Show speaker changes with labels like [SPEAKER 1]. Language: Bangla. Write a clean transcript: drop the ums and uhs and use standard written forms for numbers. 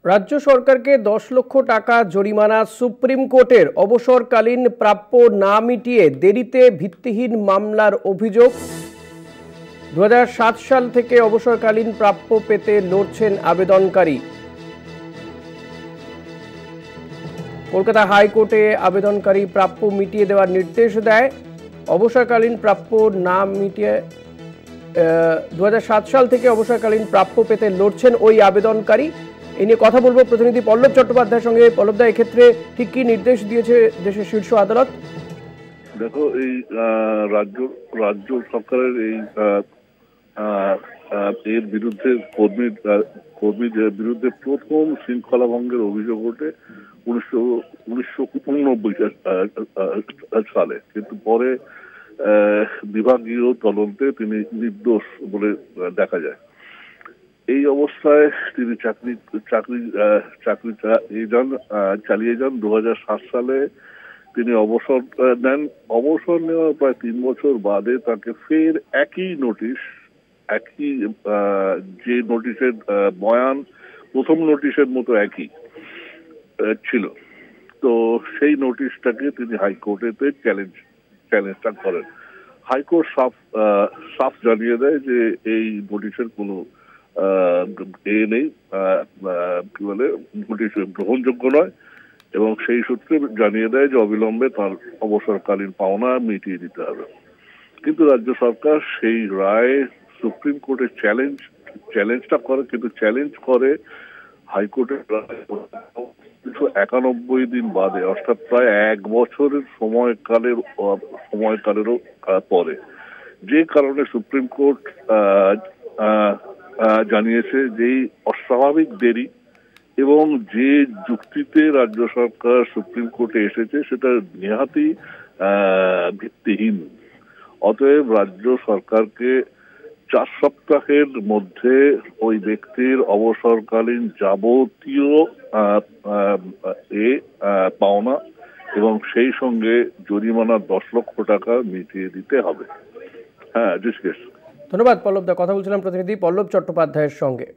[SPEAKER 1] রাজ্য সরকারকে 10 লক্ষ টাকা জরিমানা। সুপ্রিম কোর্টের অবসরকালীন প্রাপ্য না মিটিয়ে দেরিতে ভিত্তিহীন মামলার অভিযোগ। 2007 সাল থেকে অবসরকালীন প্রাপ্য পেতে লড়ছেন আবেদনকারী। কলকাতা হাইকোর্টে আবেদনকারী প্রাপ্য মিটিয়ে দেওয়ার নির্দেশ দেয়। অবসরকালীন প্রাপ্য না মিটিয়ে 2007 সাল থেকে অবসরকালীন প্রাপ্য পেতে লড়ছেন ওই আবেদনকারী। এ নিয়ে কথা বলবো প্রতিনিধি পল্লব চট্টোপাধ্যায়ের সঙ্গে। পল্লবদা, এক্ষেত্রে ঠিক কি নির্দেশ দিয়েছে দেশের শীর্ষ আদালত?
[SPEAKER 2] দেখো, এই রাজ্য সরকারের এই এর বিরুদ্ধে কর্মীদের বিরুদ্ধে প্রথম শৃঙ্খলা ভঙ্গের অভিযোগ ওঠে 1989 সালে, কিন্তু পরে বিভাগীয় তদন্তে তিনি নির্দোষ বলে দেখা যায়। এই অবস্থায় তিনি চাকরি চালিয়ে যান। 2007 সালে তিনি অবসর নেন। অবসর নেওয়ার প্রায় 3 বছর বাদে তাকে ফের একই যে নোটিশের বয়ান প্রথম নোটিশের মতো একই ছিল, তো সেই নোটিশটাকে তিনি হাইকোর্টেতে চ্যালেঞ্জটা করেন। হাইকোর্ট সাফ জানিয়ে দেয় যে এই নোটিশের কোনো নেই, কি বলে, নোটিশ গ্রহণযোগ্য নয়, এবং সেই সূত্রে জানিয়ে দেয় যে অবিলম্বে তার অবসরকালীন পাওনা মিটিয়ে দিতে হবে। কিন্তু রাজ্য সরকার সেই রায় সুপ্রিম কোর্টে চ্যালেঞ্জটা করে, কিন্তু চ্যালেঞ্জ করে হাইকোর্টের রায় 91 দিন বাদে, অর্থাৎ প্রায় 1 বছরের সময়কালেরও পরে। যে কারণে সুপ্রিম কোর্ট জানিয়েছে যে অস্বাভাবিক দেরি এবং যে যুক্তিতে রাজ্য সরকার সুপ্রিম কোর্টে এসেছে সেটা নেহাতি ভিত্তিহীন। অতএব রাজ্য সরকারকে 4 সপ্তাহের মধ্যে ওই ব্যক্তির অবসরকালীন যাবতীয় পাওনা এবং সেই সঙ্গে জরিমানা 10 লক্ষ টাকা মিটিয়ে দিতে হবে। হ্যাঁ,
[SPEAKER 1] ধন্যবাদ পল্লবদা। কথা বলছিলাম প্রতিনিধি পল্লব চট্টোপাধ্যায়ের সঙ্গে।